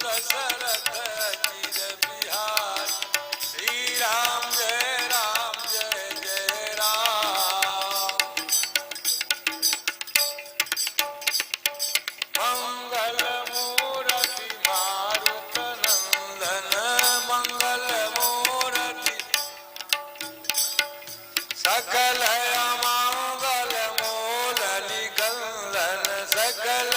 दशरथ चिर बिहारी। श्री राम जय जय राम। मंगल मूर्ति मारुत नंदन मंगल मूर्ति सकल अमंगल मूलि कंदन सकल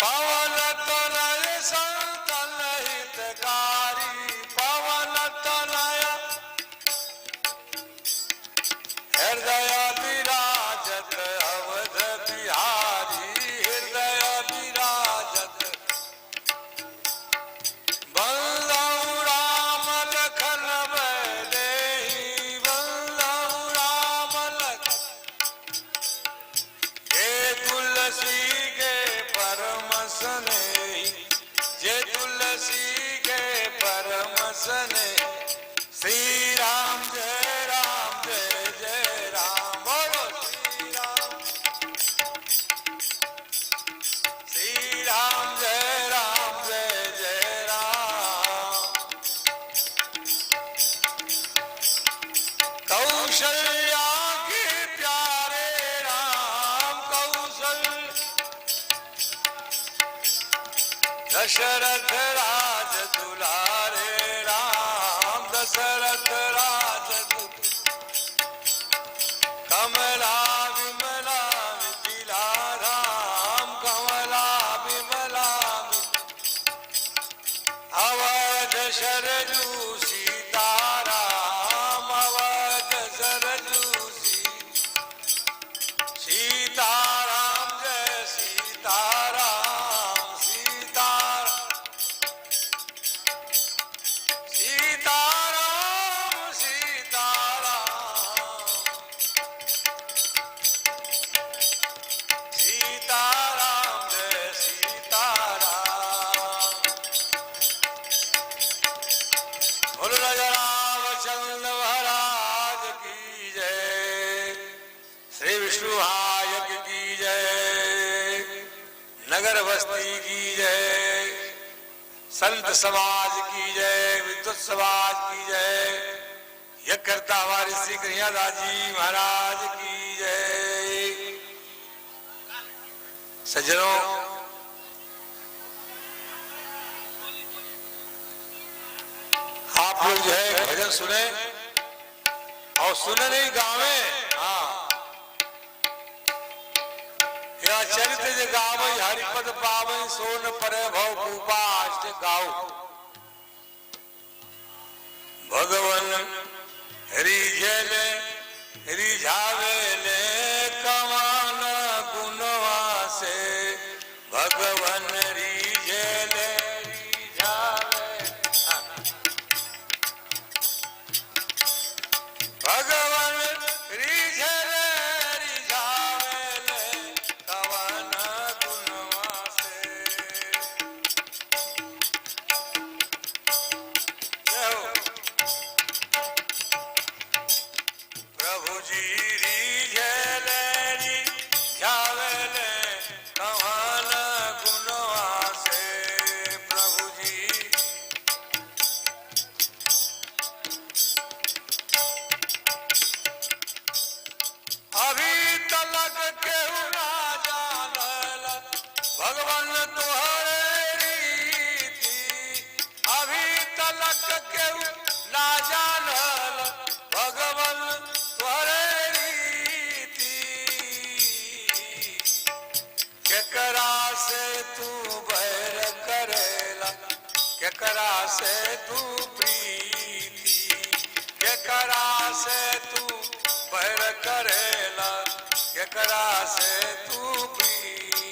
पवन तनय संतन हितकारी पवन तनय हृदय विराजत अवध बिहारी हृदय विराजत बंदौ राम लखन देहि बंदौ राम लखन हे तुलसी के परम स्नेही जे तुलसी के परम स्नेही। श्री राम जय जय राम। बोलो श्री राम जय जय राम। कौशल्या के प्यारे राम कौशल दशरथ राज दुलारे राम दशरथ राज कमला विमला मिथिला राम कमला विमला अवध शरजू सीताराम अवध शरजू सीताराम जय सीताराम सीताराम सीताराम सीताराम सीताराम जय सीताराम। बोलो राजा रामचंद्र महाराज की जय। श्री विष्णु नायक की जय। नगर बस्ती की जय। संत समाज की जय। विद्वत समाज की जय। यह करता हमारे श्री कन्हैयादास जी महाराज की जय। सज्जनों, आप लोग जो है भजन सुने और सुने नहीं गावे। हाँ, या चरित्र जे गावे हरिपद पावे सोन परे भव कूपा अष्ट गाओ। भगवन रिझले रिझावेले कमान गुणवा से भगवन रिझले रिझावे भगवन रिझले रिझावेले कमान गुणवा से। प्रभु जी रिझले रिझावेले कमान गुणवा से। प्रभु जी अभी तलक केहू ना जानल भगवन तोहरे रीति। अभी तलक केहू ना जानल भगवन तोहरे रीति। केकरा से तू बैर करेला केकरा से तू प्रीति। केकरा से तू बैर करेला केकरा से तू प्रीति।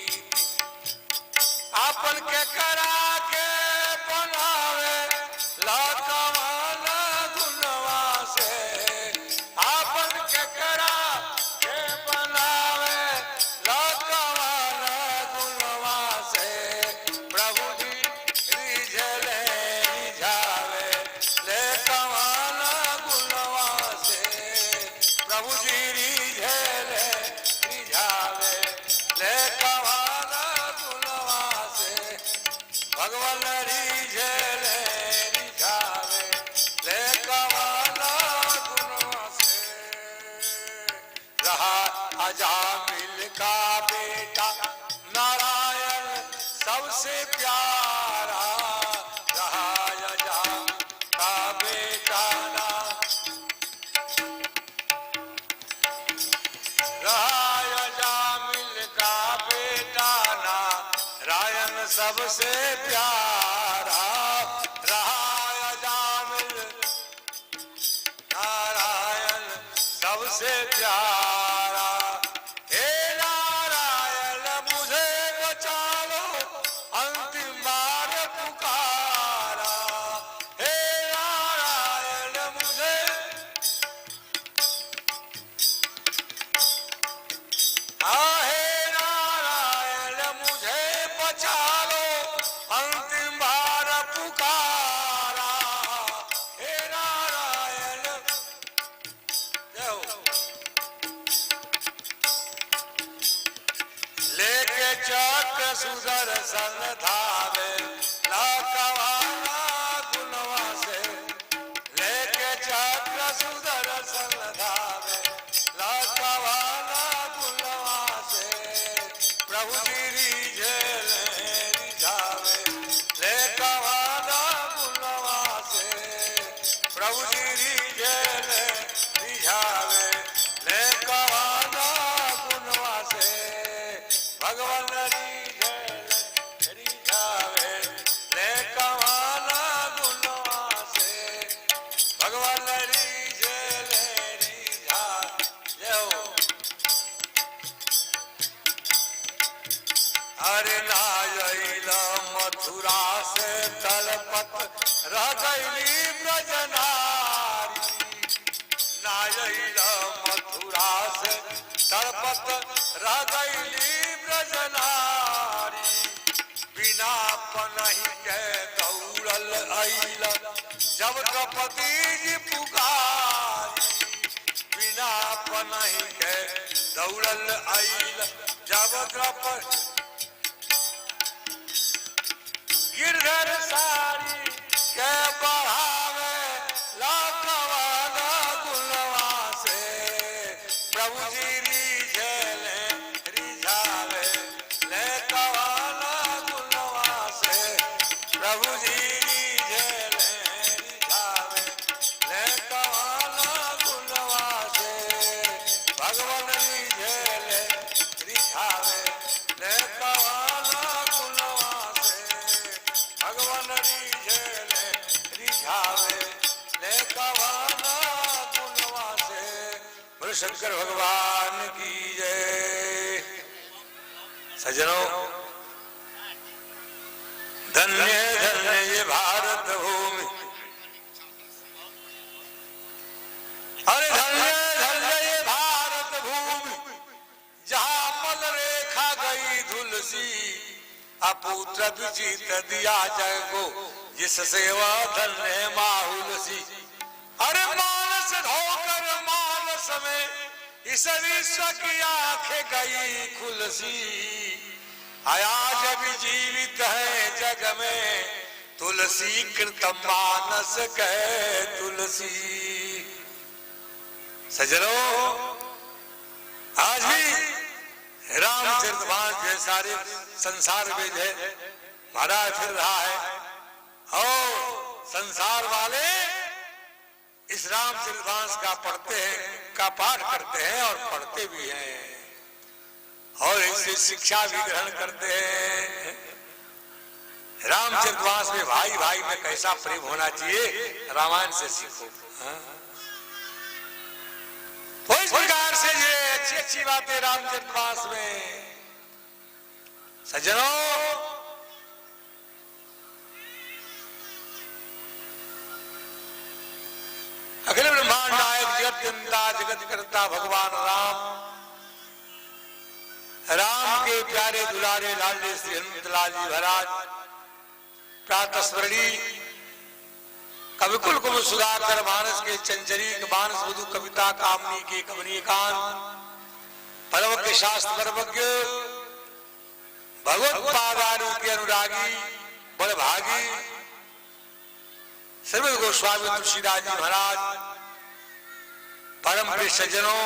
आपन केकरा के बनावे लकमान गुणवा से। आपन केकरा के बनावे लकमान गुणवा से। प्रभु जी रिझले रिझावे ले कमान गुणवा से। प्रभु जी रिझले रिझावे ले कमान भगवान रीझे ले रिझावे ले कवाना गुनवा से रहा अजामिल का बेटा नारायण सबसे प्यारा रहा अजामिल का बेटा ना रहा अजामिल का बेटा नारायण सबसे प्यारा रहा अजामिल नारायण सबसे प्यारा हे नारायण मुझे बचा लो अंतिम बार पुकारा हे नारायण मुझे हे नारायण मुझे बचा लो अंतिम बार पुकारा हे नारायण जय हो लेके चक्र सुदर्शन धावे लाकवाना गुनवा से लेके चक्र सुदर्शन धावे लाकवाना गुनवा से प्रभु जी रीझे ले रिझावे ले कवाना गुनवा से प्रभु जी रीझे ले रिझावे ले कवाना गुनवा से भगवान रीझे ले रिझावे ले कवाना गुनवा से भगवान रीझे ले रिझावे जय हो अरे नायल मथुरा से तलपत रह गईली ब्रजनारी नायल मथुरा से तलपत रह गईली ब्रजनारी बिना पनहि के दौड़ल अइल जब द्रौपदी जी पुकारी बिना पनहि के दौड़ल अइल जब द्रौपदी गिरधर सारी के बढ़ावे लाकवाना गुनवा से प्रभु जी रीझे ले रिझावे ले कवाना गुनवा से प्रभु जी रीझे ले रिझावे ले कवाना गुनवा से भगवान रीझे ले रिझावे ले कवाना गुनवा से भगवान रीझे ले रिझावे ले कवाना गुनवा से बोले शंकर भगवान की जय सजनों धन्य धन्य ये भारत भूमि अरे धन्य धन्य ये भारत भूमि जहाँ मल रेखा गई धुलसी अपुत्र विजित दिया जय को जिस सेवा धन्य माहुलसी अरे मानस धोकर मानस में इस विश्व की आंखें गई खुलसी आज भी जीवित है जग में तुलसी कृतम मानस कहे तुलसी सजनों आज भी रामचरितमानस जो सारे संसार में है महाराज फिर रहा है और संसार वाले इस रामचरितमानस का पढ़ते हैं का पाठ करते हैं और पढ़ते भी हैं और इससे शिक्षा भी ग्रहण करते हैं रामचरितमानस में भाई भाई में कैसा प्रेम होना चाहिए रामायण से सीखो तो इस प्रकार से ये अच्छी अच्छी बातें रामचरितमानस में सज्जनों अखिल ब्रह्मांड नायक जगत जनता जगत करता भगवान राम राम के प्यारे दुलारे लाडले श्री हनुमतलाल जी महाराज प्रातः स्मरणी कविकुल कुल सुधाकर मानस के चंचरी मानस वधु कविता कामनी के कमनीय कान परम के शास्त्र परमज्ञ भगवत पादानु के अनुरागी बड़े भागी श्रीमद् गोस्वामी तुलसीदास जी महाराज, परम प्रिय सज्जनों,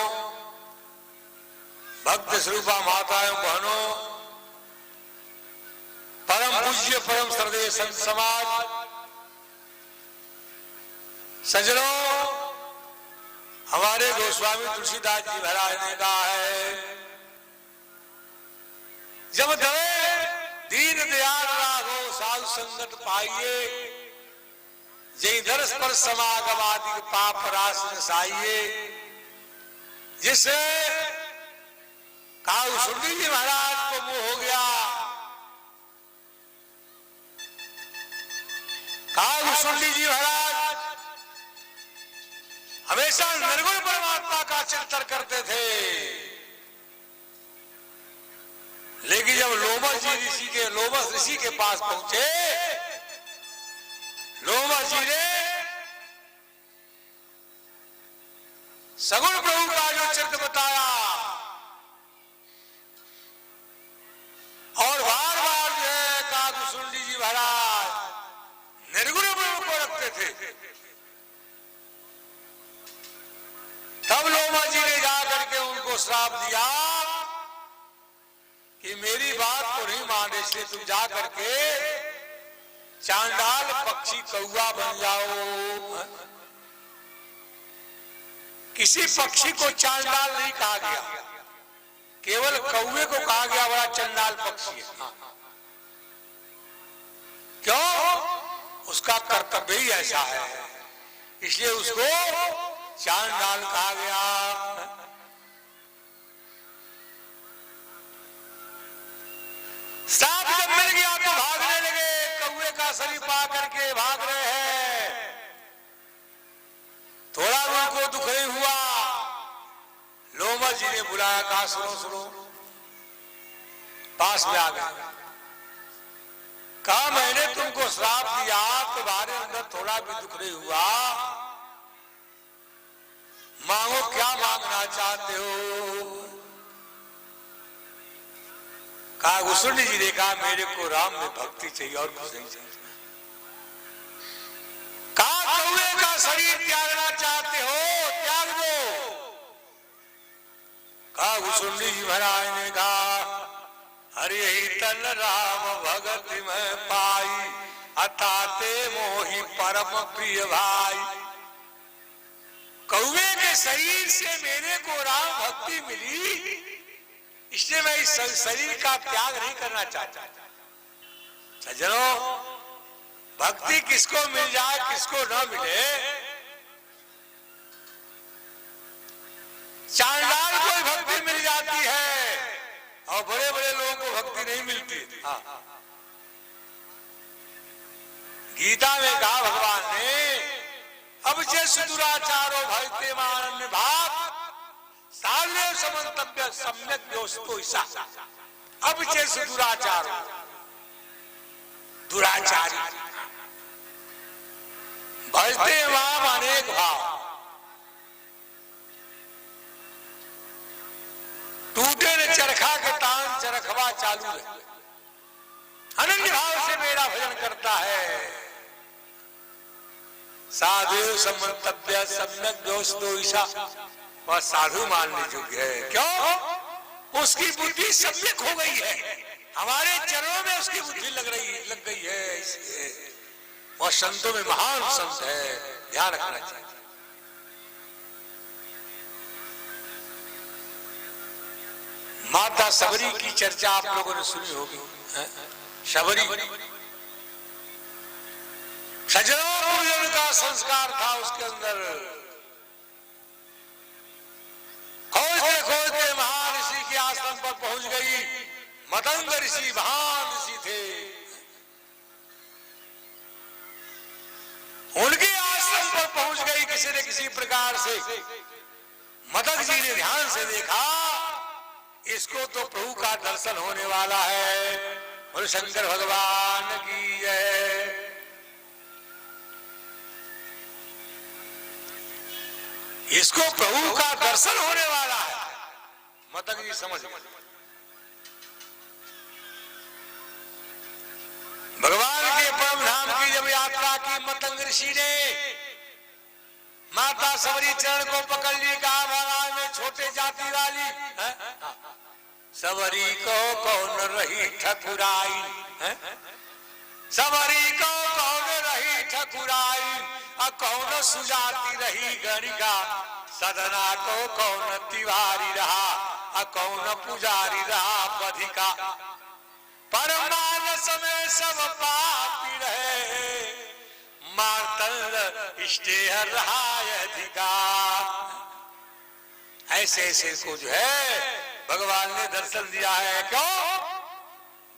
भक्त स्वरूपा माताओं बहनों, परम पूज्य परम श्रद्धेय संत समाज, सज्जनों, हमारे गोस्वामी तुलसीदास जी महाराज ने कहा है, जब दवे दीन दयाल राघो साधु संगत पाइए, जय दरस पर समागम आदि पाप रास नसाइए। जिससे कहा सुरदी जी महाराज को मोह हो गया, कहा सुरदी जी महाराज हमेशा निर्गुण परमात्मा का चिंतन करते थे, लेकिन जब लोमस ऋषि के पास पहुंचे, लोमस जी ने सगुण प्रभु का जो चित्र बताया और बार बार जो है काकुसुंडी जी महाराज निर्गुण प्रभु को रखते थे, तब लोमस जी ने जाकर के उनको श्राप दिया कि मेरी बात को नहीं माने, इसलिए तुम जा करके चांडाल पक्षी कौआ बन जाओ। किसी पक्षी को चांडाल नहीं कहा गया, केवल कौवे को कहा गया बड़ा चंडाल पक्षी है। क्यों? उसका कर्तव्य ही ऐसा है, इसलिए उसको चांडाल कहा गया। सांप जब मिल गया तो भागने लगे, कौवे का शरीर पा करके भाग रहे हैं। थोड़ा उनको दुख नहीं हुआ, लोमस जी ने बुलाया, कहा सुनो सुनो, पास में आ गए, कहा मैंने तुमको श्राप दिया, तुम्हारे अंदर थोड़ा भी दुख नहीं हुआ, मांगो क्या मांगना चाहते हो। कहा गुसुंडी जी ने कहा मेरे को राम में भक्ति चाहिए और कुछ नहीं चाहिए। कहा कौवे का शरीर त्यागना चाहते हो, त्याग दो। कहा गुसुंडी जी महाराज ने कहा हरि ही तन राम भगत में पाई, अताते मोहि परम प्रिय भाई। कौवे के शरीर से मेरे को राम भक्ति मिली, इसलिए मैं इस शरीर का त्याग नहीं करना चाहता। सज्जनों, भक्ति किसको मिल जाए किसको न मिले, चांडाल को भक्ति मिल जाती है और बड़े बड़े लोगों को भक्ति नहीं मिलती। गीता में कहा भगवान ने, अब जैसे दुराचारो भजते मानन्य भाव साल्य समन्तव्य सम्यक दोस्तों ईसा। अब जैसे दुराचार, दुराचारी भजते माम अनेक भाव, टूटे न चरखा के तान चरखवा चालू है, अनन्य भाव से मेरा भजन करता है। साधु समन्तव्य सम्यक दोस्तों ईसा, वह साधु मानने योग्य है। क्यों? उसकी बुद्धि सम्यक हो गई है, हमारे चरणों में उसकी बुद्धि लग गई है, इसलिए वह संतों में महान संत है, ध्यान रखना चाहिए। माता सबरी की चर्चा आप लोगों ने सुनी होगी। सबरी सज्जनों पूजन का संस्कार था उसके अंदर। खोजते खोजते महान ऋषि के आश्रम पर पहुंच गई। मतंग ऋषि महान ऋषि थे, उनके आश्रम पर पहुंच गई किसी न किसी प्रकार से। मतंग जी ने ध्यान से देखा, इसको तो प्रभु का दर्शन होने वाला है, और शंकर भगवान की जय। इसको प्रभु का दर्शन होने वाला है, मतंग जी समझ गए। भगवान के यात्रा की मतंग ऋषि ने माता सबरी चरण को पकड़ ली, कहा महाराज में छोटे जाति वाली है? सबरी को कौन रही ठकुराई है? सबरी को कौन रही ठकुराई, कौन सुजाति रही गणिका, सदना को कौन तिवारी रहा, कौन पुजारी रहा बधिका, पर मानस में सब पापी रहे, मार्तंड इष्टेह रहा अधिकार। ऐसे ऐसे को जो है भगवान ने दर्शन दिया है। क्यों?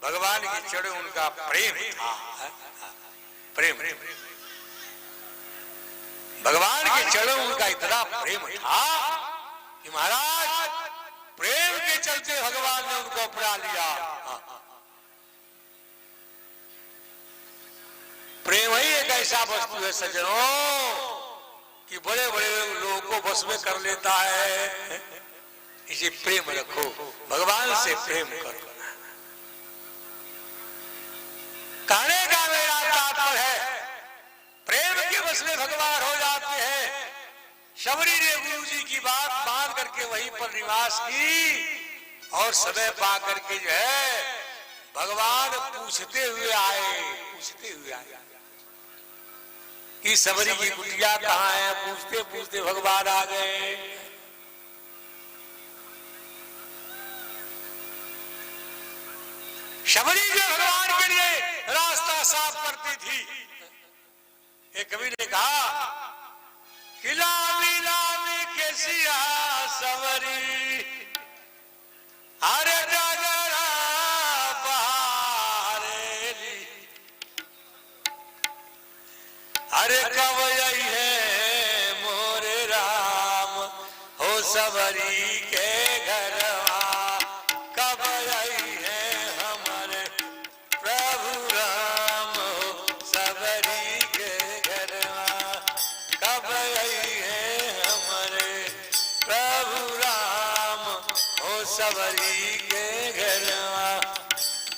भगवान की चढ़े उनका प्रेम था, प्रेम। भगवान के चढ़े उनका इतना प्रेम था कि महाराज प्रेम के चलते भगवान ने उनको अपना लिया। प्रेम ही एक ऐसा वस्तु है सज्जनों कि बड़े बड़े लोगों को बस में कर लेता है। इसे प्रेम रखो, भगवान से प्रेम करो। कहने का मेरा तात्पर्य है प्रेम के बस में भगवान हो जाते हैं। शबरी ने गुरु जी की बात मान करके वहीं पर निवास की और समय पा करके जो है भगवान पूछते हुए आए कि सबरी की कुटिया कहाँ है। पूछते पूछते भगवान आ गए। शबरी जो भगवान के लिए रास्ता साफ करती थी, एक कवि ने कहा कि लामी लामी के सिया सबरी, अरे डगरा बहारेली, अरे कब यही है मोरे राम हो सबरी के घरवा, कब यही है हमारे प्रभु राम हो सबरी के घरवा, कब यही है हमारे प्रभु राम हो सबरी के घरवा।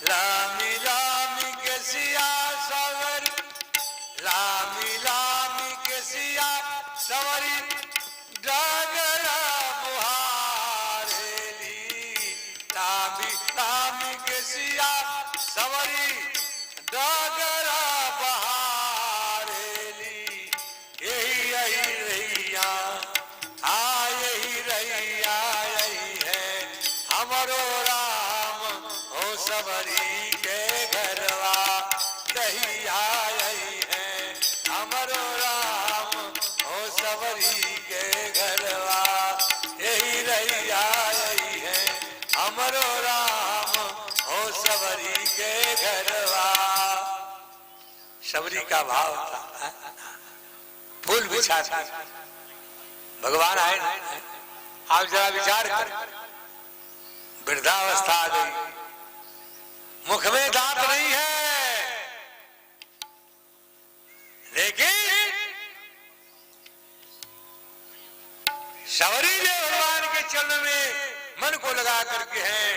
लामी लामी के सिया सबरी, लामी लामी के सिया सबरी, डगरा बुहारेली, लामी लामी के सिया सबरी, डगरा बहारेली। यही यही रैया यही रैया यही है हमरो राम हो सबरी के घरवा, यही यही है हमरो राम हो सबरी के घरवा, यही रैया यही है हमरो राम हो सबरी के घरवा। सबरी का भाव था फूल बिछा था। भगवान आए ना, आप जरा विचार कर, वृद्धावस्था आ गई, मुख में दांत नहीं है, लेकिन सबरी जो भगवान के चरण में मन को लगा करके हैं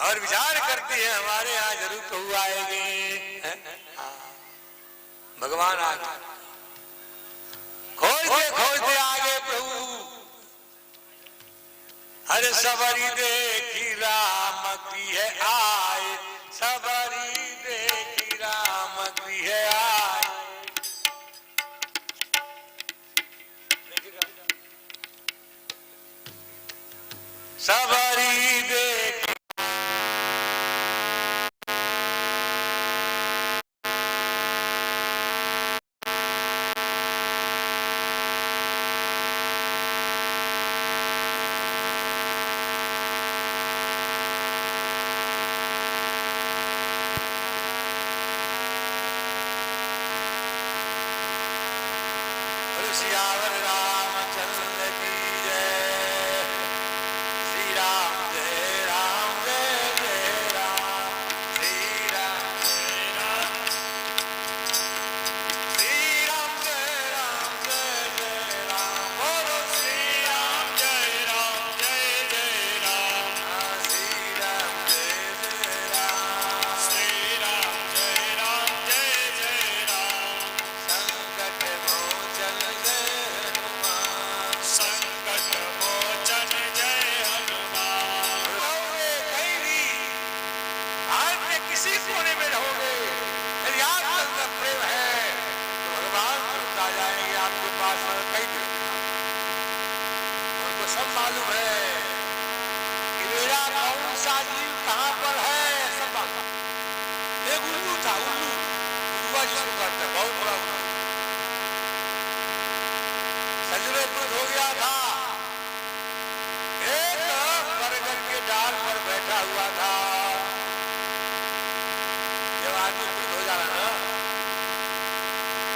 और विचार करती है हमारे यहाँ जरूर प्रभु आएंगे। भगवान आ गए, खोजते खोजते आगे प्रभु, अरे सबरी देखी राम की है आए, सबरी देखी राम की है आए। सबरी देखी मालूम है कि मेरा कौन सा जीव कहाँ पर है। सब एक उल्लू था, उल्लुआ जिसको कहते हैं, बहुत बड़ा उल्लू, सजरोकृत हो गया था। एक बरगद के डाल पर बैठा हुआ था। जब आदमी कृत हो जा रहा ना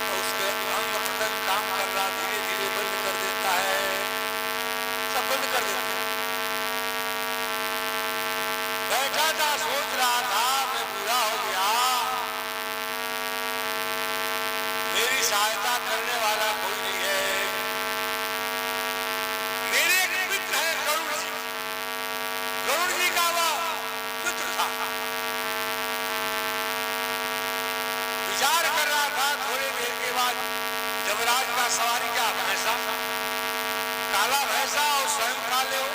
तो उसके अंग प्रत्यंग काम कर रहा, धीरे धीरे बंद कर देता है, सब बंद कर देता है। बैठा था, सोच रहा था मैं बूढ़ा हो गया, मेरी सहायता करने वाला कोई नहीं है। मेरे एक मित्र है गरुड़ जी, गरुड़ जी का वह मित्र था। विचार कर रहा था, थोड़ी देर के बाद जमराज का सवारी क्या भैंसा, काला भैंसा और स्वयं काले हो,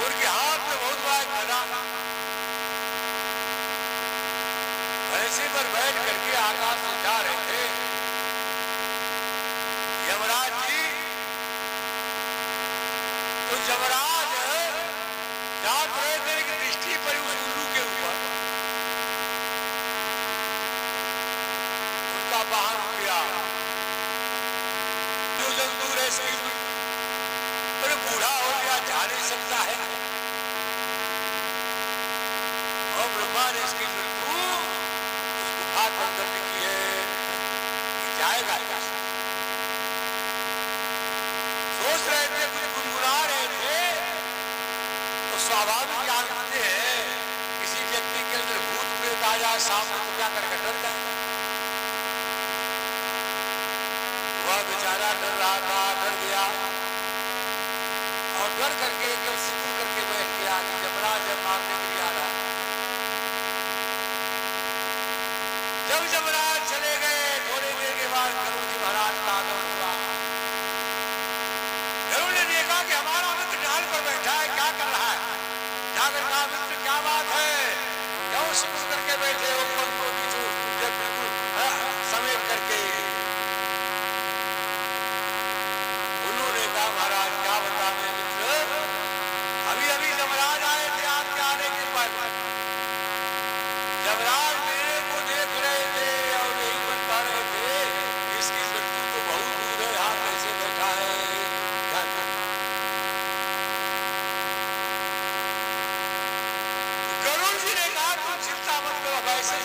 उनके हाथ में बहुत बड़ा गदा, भैंसे पर बैठ करके आकाश में जा रहे थे। यमराज जी तो यमराज जात रहे थे कि दृष्टि पड़ी उस उल्लू के ऊपर, उनका वाहन हो गया। जो जंतु है इसकी पर बूढ़ा हो गया, जा नहीं सकता है, और ब्रह्मा ने इसकी मृत्यु उस गुफा के अंदर लिखी है कि जाएगा कैसे। सोच रहे थे, कुछ गुनगुना रहे थे, तो स्वाभाविक जानते हैं किसी व्यक्ति के अंदर भूत प्रेत आ जाए सामने तो क्या करके डर जाए। वह बेचारा डर रहा था, डर गया और डर करके एकदम सिकुड़ करके बैठ गया कि यमराज जब मारने के लिए आ रहा। जब यमराज चले गए, थोड़ी देर के बाद गरुड़ जी महाराज का आगमन हुआ। गरुड़ ने देखा कि हमारा मित्र डाल पर बैठा है, क्या कर रहा है। जाकर कहा, मित्र क्या बात है, क्यों सिकुड़ करके बैठे हो, पंखों की जब बिल्कुल समेट करके। उन्होंने कहा, महाराज क्या बता दें मित्र, अभी अभी यमराज आए थे आपके आने के पहले। यमराज मेरे को देख रहे थे और यही बता रहे थे इसकी मृत्यु तो बहुत दूर है, यहाँ कैसे बैठा है। गरुड़ जी ने कहा, तुम चिंता मत करो, ऐसे